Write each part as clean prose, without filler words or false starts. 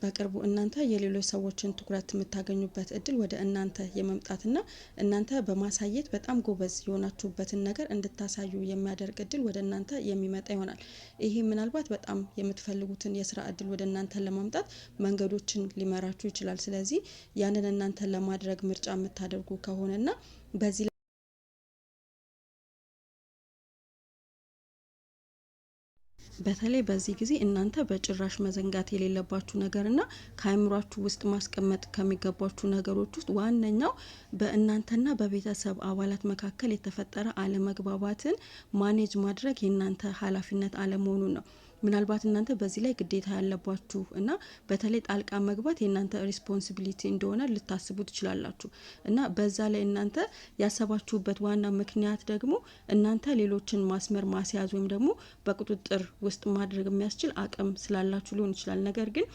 በቅርቡ እናንተ የሌሎች ሰዎችን ትኩረት የምታገኙበት እድል ወደ እናንተ የመምጣትና እናንተ በማሳየት በጣም ጎበዝ የሆናችሁበትን ነገር እንድታሳዩ የሚያደርግ እድል ወደ እናንተ የሚመጣ ይሆናል። ይሄ ምናልባት በጣም የምትፈልጉትን የስራ እድል ወደ እናንተ ለማምጣት መንገዶችን ሊመራችሁ ይችላል። ስለዚህ ያንን እናንተ ለማድረግ ምርጫ የምታደርጉ ከሆነና በዚህ በተለይ በዚህ ጊዜ እናንተ በጭራሽ መዘንጋት የሌለባችሁ ነገርና ከአይምሯችሁ ውስጥ ማስቀመጥ ከሚገባችሁ ነገሮች ውስጥ ዋነኛው በእናንተና በቤተሰብ አባላት መካከል የተፈጠረ አለመግባባትን ማኔጅ ማድረግ የእናንተ ኃላፊነት አለመሆኑን ነው። ምናልባት እናንተ በዚህ ላይ ግዴታ ያለባችሁ እና በተለይ ጣልቃ መግባት የእናንተ ሪስፖንሲቢሊቲ እንደሆነ ልታስቡ ትችላላችሁ። እና በዛ ላይ እናንተ ያሰባችሁበት ዋና ምክንያት ደግሞ እናንተ ሌሎችን ማስመር ማስያዝ ወይም ደግሞ በቁጥጥር ውስጥ ማድረግ የሚያስችል አቅም ስላላችሁ ሊሆን ይችላል። ነገር ግን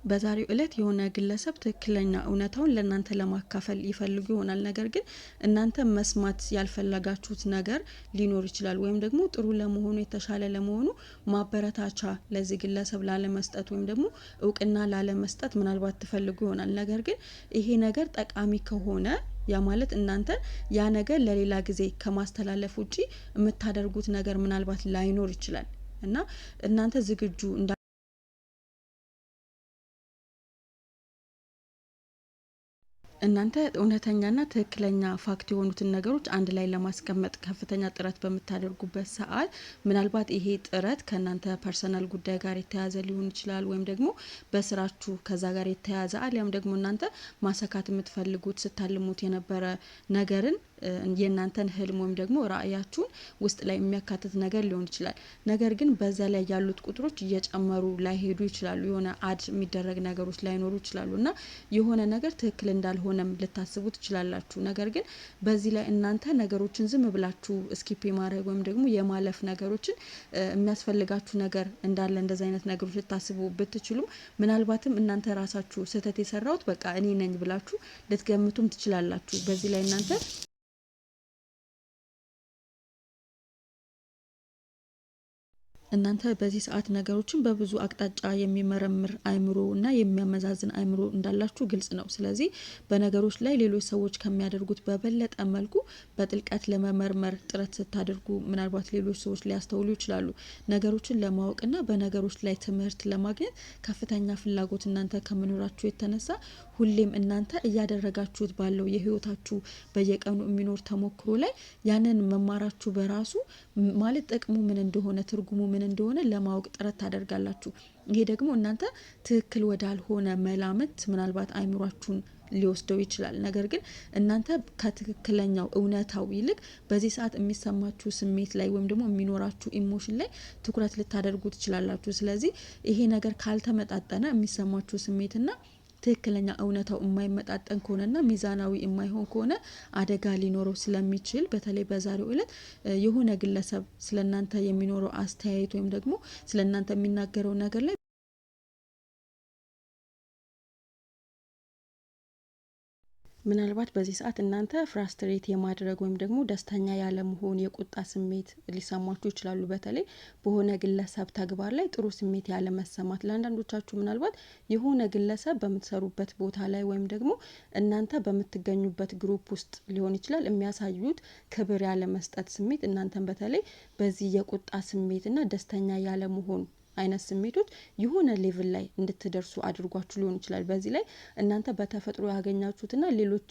በዛሬው እለት የሆነ ግለሰብ ትክክለኛ እውነታውን ለእናንተ ለማካፈል ይፈልጉ ይሆናል። ነገር ግን እናንተ መስማት ያልፈለጋችሁት ነገር ሊኖር ይችላል። ወይም ደግሞ ጥሩ ለመሆኑ የተሻለ ለመሆኑ ማበረታቻ ለዚህ ግለሰብ ላለመስጠት ወይም ደግሞ እውቅና ላለመስጠት ምናልባት ትፈልጉ ይሆናል። ነገር ግን ይሄ ነገር ጠቃሚ ከሆነ ያ ማለት እናንተ ያ ነገር ለሌላ ጊዜ ከማስተላለፍ ውጪ የምታደርጉት ነገር ምናልባት ላይኖር ይችላል እና እናንተ ዝግጁ እናንተ እውነተኛና ትክክለኛ ፋክት የሆኑትን ነገሮች አንድ ላይ ለማስቀመጥ ከፍተኛ ጥረት በምታደርጉበት ሰዓት ምናልባት ይሄ ጥረት ከእናንተ ፐርሰናል ጉዳይ ጋር የተያያዘ ሊሆን ይችላል። ወይም ደግሞ በስራችሁ ከዛ ጋር የተያያዘ አሊያም ደግሞ እናንተ ማሳካት የምትፈልጉት ስታልሙት የነበረ ነገርን የእናንተን ህልም ወይም ደግሞ ራእያችሁን ውስጥ ላይ የሚያካትት ነገር ሊሆን ይችላል። ነገር ግን በዛ ላይ ያሉት ቁጥሮች እየጨመሩ ላይሄዱ ይችላሉ። የሆነ አድ የሚደረግ ነገሮች ላይኖሩ ይችላሉ እና የሆነ ነገር ትክክል እንዳልሆነም ልታስቡ ትችላላችሁ። ነገር ግን በዚህ ላይ እናንተ ነገሮችን ዝም ብላችሁ ስኪፕ የማድረግ ወይም ደግሞ የማለፍ ነገሮችን የሚያስፈልጋችሁ ነገር እንዳለ እንደዚህ አይነት ነገሮች ልታስቡ ብትችሉም ምናልባትም እናንተ ራሳችሁ ስህተት የሰራሁት በቃ እኔ ነኝ ብላችሁ ልትገምቱም ትችላላችሁ። በዚህ ላይ እናንተ እናንተ በዚህ ሰዓት ነገሮችን በብዙ አቅጣጫ የሚመረምር አይምሮ እና የሚያመዛዝን አይምሮ እንዳላችሁ ግልጽ ነው። ስለዚህ በነገሮች ላይ ሌሎች ሰዎች ከሚያደርጉት በበለጠ መልኩ በጥልቀት ለመመርመር ጥረት ስታደርጉ ምናልባት ሌሎች ሰዎች ሊያስተውሉ ይችላሉ። ነገሮችን ለማወቅና በነገሮች ላይ ትምህርት ለማግኘት ከፍተኛ ፍላጎት እናንተ ከመኖራችሁ የተነሳ ሁሌም እናንተ እያደረጋችሁት ባለው የህይወታችሁ በየቀኑ የሚኖር ተሞክሮ ላይ ያንን መማራችሁ በራሱ ማለት ጥቅሙ ምን እንደሆነ ትርጉሙ ምን እንደሆነ ለማወቅ ጥረት ታደርጋላችሁ። ይሄ ደግሞ እናንተ ትክክል ወዳልሆነ መላምት ምናልባት አይምሯችሁን ሊወስደው ይችላል። ነገር ግን እናንተ ከትክክለኛው እውነታው ይልቅ በዚህ ሰዓት የሚሰማችሁ ስሜት ላይ ወይም ደግሞ የሚኖራችሁ ኢሞሽን ላይ ትኩረት ልታደርጉ ትችላላችሁ። ስለዚህ ይሄ ነገር ካልተመጣጠነ የሚሰማችሁ ስሜትና ትክክለኛ እውነታው የማይመጣጠን ከሆነና ሚዛናዊ የማይሆን ከሆነ አደጋ ሊኖረው ስለሚችል በተለይ በዛሬው እለት የሆነ ግለሰብ ስለናንተ የሚኖረው አስተያየት ወይም ደግሞ ስለናንተ የሚናገረው ነገር ላይ ምናልባት በዚህ ሰዓት እናንተ ፍራስትሬት የማድረግ ወይም ደግሞ ደስተኛ ያለመሆን የቁጣ ስሜት ሊሰማችሁ ይችላሉ። በተለይ በሆነ ግለሰብ ተግባር ላይ ጥሩ ስሜት ያለመሰማት ለአንዳንዶቻችሁ ምናልባት የሆነ ግለሰብ በምትሰሩበት ቦታ ላይ ወይም ደግሞ እናንተ በምትገኙበት ግሩፕ ውስጥ ሊሆን ይችላል የሚያሳዩት ክብር ያለመስጠት ስሜት እናንተን በተለይ በዚህ የቁጣ ስሜትና ደስተኛ ያለመሆን አይነት ስሜቶች የሆነ ሌቭል ላይ እንድትደርሱ አድርጓችሁ ሊሆን ይችላል። በዚህ ላይ እናንተ በተፈጥሮ ያገኛችሁትና ሌሎች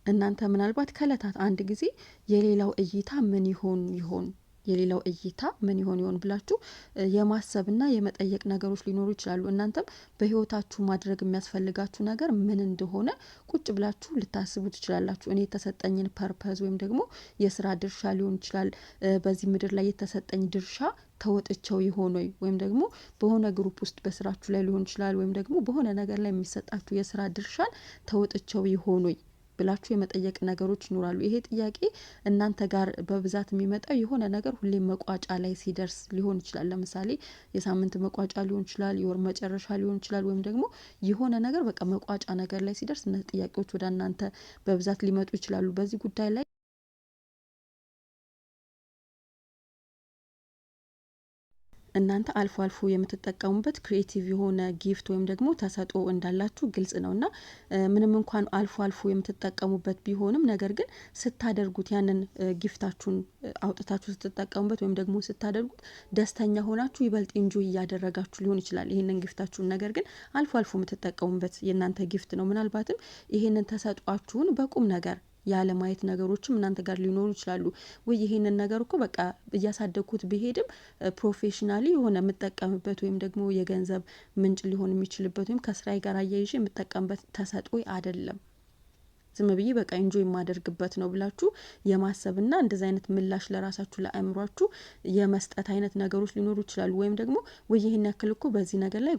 እናንተ ምናልባት ከለታት አንድ ጊዜ የሌላው እይታ ምን ይሆን የሌላው እይታ ምን ይሆን ብላችሁ የማሰብና የመጠየቅ ነገሮች ሊኖሩ ይችላሉ። እናንተም በህይወታችሁ ማድረግ የሚያስፈልጋችሁ ነገር ምን እንደሆነ ቁጭ ብላችሁ ልታስቡ ትችላላችሁ። እኔ የተሰጠኝን ፐርፐዝ ወይም ደግሞ የስራ ድርሻ ሊሆን ይችላል በዚህ ምድር ላይ የተሰጠኝ ድርሻ ተወጥቸው ይሆን ወይም ደግሞ በሆነ ግሩፕ ውስጥ በስራችሁ ላይ ሊሆን ይችላል ወይም ደግሞ በሆነ ነገር ላይ የሚሰጣችሁ የስራ ድርሻን ተወጥቸው ይሆን ብላችሁ የመጠየቅ ነገሮች ይኖራሉ። ይሄ ጥያቄ እናንተ ጋር በብዛት የሚመጣው የሆነ ነገር ሁሌም መቋጫ ላይ ሲደርስ ሊሆን ይችላል። ለምሳሌ የሳምንት መቋጫ ሊሆን ይችላል፣ የወር መጨረሻ ሊሆን ይችላል፣ ወይም ደግሞ የሆነ ነገር በቃ መቋጫ ነገር ላይ ሲደርስ እነዚህ ጥያቄዎች ወደ እናንተ በብዛት ሊመጡ ይችላሉ። በዚህ ጉዳይ ላይ እናንተ አልፎ አልፎ የምትጠቀሙበት ክሪኤቲቭ የሆነ ጊፍት ወይም ደግሞ ተሰጥኦ እንዳላችሁ ግልጽ ነውና ምንም እንኳን አልፎ አልፎ የምትጠቀሙበት ቢሆንም ነገር ግን ስታደርጉት ያንን ጊፍታችሁን አውጥታችሁ ስትጠቀሙበት ወይም ደግሞ ስታደርጉት ደስተኛ ሆናችሁ ይበልጥ ኢንጆይ እያደረጋችሁ ሊሆን ይችላል ይሄንን ጊፍታችሁን። ነገር ግን አልፎ አልፎ የምትጠቀሙበት የእናንተ ጊፍት ነው። ምናልባትም ይሄንን ተሰጧችሁን በቁም ነገር ያለ ማየት ነገሮችም እናንተ ጋር ሊኖሩ ይችላሉ። ወይ ይሄንን ነገር እኮ በቃ እያሳደግኩት ቢሄድም ፕሮፌሽናሊ የሆነ የምጠቀምበት ወይም ደግሞ የገንዘብ ምንጭ ሊሆን የሚችልበት ወይም ከስራዬ ጋር አያይዤ የምጠቀምበት ተሰጥኦ አይደለም፣ ዝም ብዬ በቃ ኢንጆይ የማደርግበት ነው ብላችሁ የማሰብና እንደዚህ አይነት ምላሽ ለራሳችሁ ለአእምሯችሁ የመስጠት አይነት ነገሮች ሊኖሩ ይችላሉ። ወይም ደግሞ ወይ ይሄን ያክል እኮ በዚህ ነገር ላይ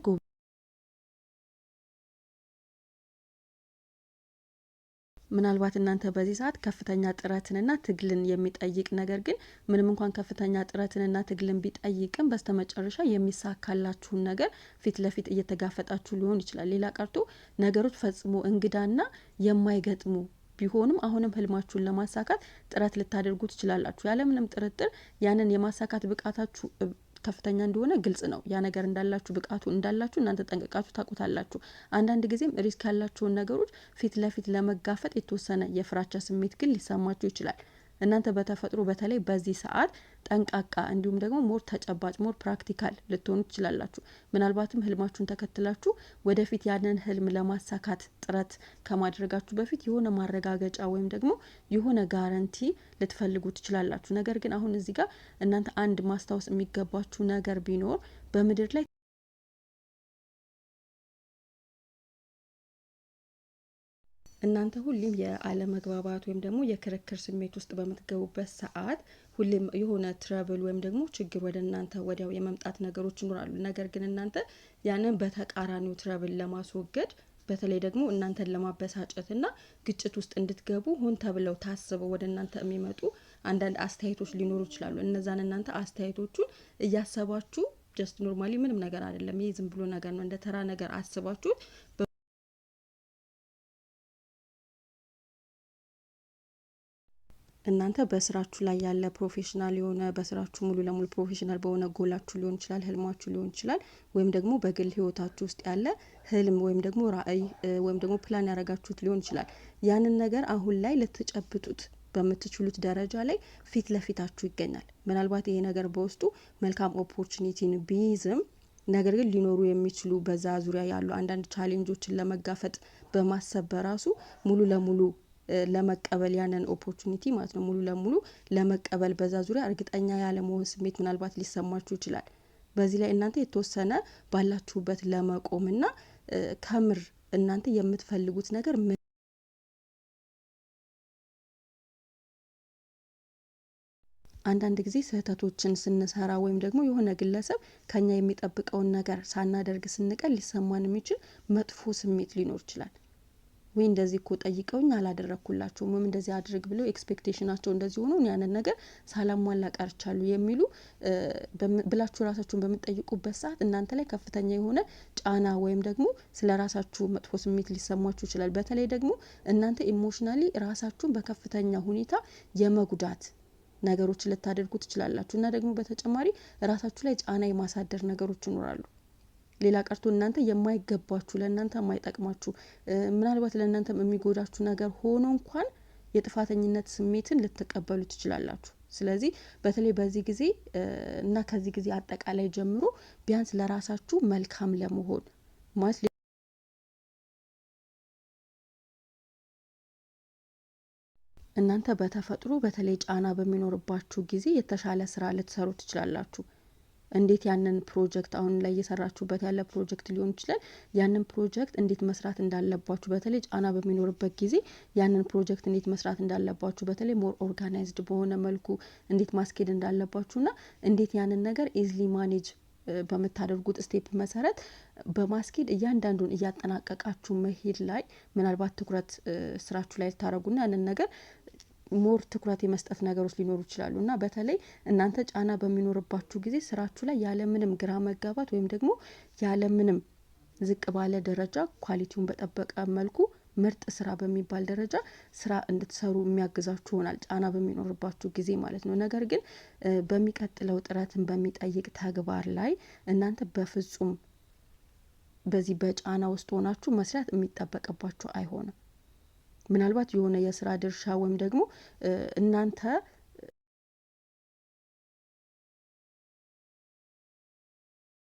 ምናልባት እናንተ በዚህ ሰዓት ከፍተኛ ጥረትንና ትግልን የሚጠይቅ ነገር ግን ምንም እንኳን ከፍተኛ ጥረትንና ትግልን ቢጠይቅም በስተመጨረሻ የሚሳካላችሁን ነገር ፊት ለፊት እየተጋፈጣችሁ ሊሆን ይችላል። ሌላ ቀርቶ ነገሮች ፈጽሞ እንግዳና የማይገጥሙ ቢሆንም አሁንም ህልማችሁን ለማሳካት ጥረት ልታደርጉ ትችላላችሁ። ያለምንም ጥርጥር ያንን የማሳካት ብቃታችሁ ከፍተኛ እንደሆነ ግልጽ ነው። ያ ነገር እንዳላችሁ ብቃቱ እንዳላችሁ እናንተ ጠንቅቃችሁ ታውቁታላችሁ። አንዳንድ ጊዜም ሪስክ ያላቸውን ነገሮች ፊት ለፊት ለመጋፈጥ የተወሰነ የፍራቻ ስሜት ግን ሊሰማችሁ ይችላል። እናንተ በተፈጥሮ በተለይ በዚህ ሰዓት ጠንቃቃ እንዲሁም ደግሞ ሞር ተጨባጭ ሞር ፕራክቲካል ልትሆኑ ትችላላችሁ። ምናልባትም ህልማችሁን ተከትላችሁ ወደፊት ያንን ህልም ለማሳካት ጥረት ከማድረጋችሁ በፊት የሆነ ማረጋገጫ ወይም ደግሞ የሆነ ጋራንቲ ልትፈልጉ ትችላላችሁ። ነገር ግን አሁን እዚህ ጋር እናንተ አንድ ማስታወስ የሚገባችሁ ነገር ቢኖር በምድር ላይ እናንተ ሁሌም የአለመግባባት ወይም ደግሞ የክርክር ስሜት ውስጥ በምትገቡበት ሰዓት ሁሌም የሆነ ትረብል ወይም ደግሞ ችግር ወደ እናንተ ወዲያው የመምጣት ነገሮች ይኖራሉ። ነገር ግን እናንተ ያንን በተቃራኒው ትረብል ለማስወገድ በተለይ ደግሞ እናንተን ለማበሳጨትና ግጭት ውስጥ እንድትገቡ ሆን ተብለው ታስበው ወደ እናንተ የሚመጡ አንዳንድ አስተያየቶች ሊኖሩ ይችላሉ። እነዛን እናንተ አስተያየቶቹን እያሰባችሁ ጀስት ኖርማሊ ምንም ነገር አይደለም፣ ይሄ ዝም ብሎ ነገር ነው እንደ ተራ ነገር አስባችሁት እናንተ በስራችሁ ላይ ያለ ፕሮፌሽናል የሆነ በስራችሁ ሙሉ ለሙሉ ፕሮፌሽናል በሆነ ጎላችሁ ሊሆን ይችላል፣ ህልማችሁ ሊሆን ይችላል፣ ወይም ደግሞ በግል ህይወታችሁ ውስጥ ያለ ህልም ወይም ደግሞ ራዕይ ወይም ደግሞ ፕላን ያደረጋችሁት ሊሆን ይችላል። ያንን ነገር አሁን ላይ ልትጨብጡት በምትችሉት ደረጃ ላይ ፊት ለፊታችሁ ይገኛል። ምናልባት ይሄ ነገር በውስጡ መልካም ኦፖርቹኒቲን ቢይዝም ነገር ግን ሊኖሩ የሚችሉ በዛ ዙሪያ ያሉ አንዳንድ ቻሌንጆችን ለመጋፈጥ በማሰብ በራሱ ሙሉ ለሙሉ ለመቀበል ያንን ኦፖርቹኒቲ ማለት ነው ሙሉ ለሙሉ ለመቀበል በዛ ዙሪያ እርግጠኛ ያለመሆን ስሜት ምናልባት ሊሰማችሁ ይችላል። በዚህ ላይ እናንተ የተወሰነ ባላችሁበት ለመቆምና ከምር እናንተ የምትፈልጉት ነገር አንዳንድ ጊዜ ስህተቶችን ስንሰራ ወይም ደግሞ የሆነ ግለሰብ ከኛ የሚጠብቀውን ነገር ሳናደርግ ስንቀር ሊሰማን የሚችል መጥፎ ስሜት ሊኖር ይችላል። ወይ እንደዚህ እኮ ጠይቀውኝ አላደረኩላቸውም ወይም እንደዚህ አድርግ ብለው ኤክስፔክቴሽናቸው እንደዚህ ሆኖ ያንን ነገር ሳላሟላ ቀርቻለሁ የሚሉ ብላችሁ ራሳችሁን በምትጠይቁበት ሰዓት እናንተ ላይ ከፍተኛ የሆነ ጫና ወይም ደግሞ ስለ ራሳችሁ መጥፎ ስሜት ሊሰማችሁ ይችላል። በተለይ ደግሞ እናንተ ኢሞሽናሊ ራሳችሁን በከፍተኛ ሁኔታ የመጉዳት ነገሮችን ልታደርጉ ትችላላችሁ እና ደግሞ በተጨማሪ ራሳችሁ ላይ ጫና የማሳደር ነገሮች ይኖራሉ። ሌላ ቀርቶ እናንተ የማይገባችሁ ለእናንተ የማይጠቅማችሁ ምናልባት ለእናንተም የሚጎዳችሁ ነገር ሆኖ እንኳን የጥፋተኝነት ስሜትን ልትቀበሉ ትችላላችሁ። ስለዚህ በተለይ በዚህ ጊዜ እና ከዚህ ጊዜ አጠቃላይ ጀምሮ ቢያንስ ለራሳችሁ መልካም ለመሆን ማለት እናንተ በተፈጥሮ በተለይ ጫና በሚኖርባችሁ ጊዜ የተሻለ ስራ ልትሰሩ ትችላላችሁ። እንዴት ያንን ፕሮጀክት አሁን ላይ እየሰራችሁበት ያለ ፕሮጀክት ሊሆን ይችላል። ያንን ፕሮጀክት እንዴት መስራት እንዳለባችሁ በተለይ ጫና በሚኖርበት ጊዜ ያንን ፕሮጀክት እንዴት መስራት እንዳለባችሁ በተለይ ሞር ኦርጋናይዝድ በሆነ መልኩ እንዴት ማስኬድ እንዳለባችሁና እንዴት ያንን ነገር ኢዝሊ ማኔጅ በምታደርጉት ስቴፕ መሰረት በማስኬድ እያንዳንዱን እያጠናቀቃችሁ መሄድ ላይ ምናልባት ትኩረት ስራችሁ ላይ ልታደርጉና ያንን ነገር ሞር ትኩረት የመስጠት ነገሮች ሊኖሩ ይችላሉ እና በተለይ እናንተ ጫና በሚኖርባችሁ ጊዜ ስራችሁ ላይ ያለምንም ግራ መጋባት ወይም ደግሞ ያለምንም ዝቅ ባለ ደረጃ ኳሊቲውን በጠበቀ መልኩ ምርጥ ስራ በሚባል ደረጃ ስራ እንድትሰሩ የሚያግዛችሁ ይሆናል፣ ጫና በሚኖርባችሁ ጊዜ ማለት ነው። ነገር ግን በሚቀጥለው ጥረትን በሚጠይቅ ተግባር ላይ እናንተ በፍጹም በዚህ በጫና ውስጥ ሆናችሁ መስራት የሚጠበቅባችሁ አይሆንም። ምናልባት የሆነ የስራ ድርሻ ወይም ደግሞ እናንተ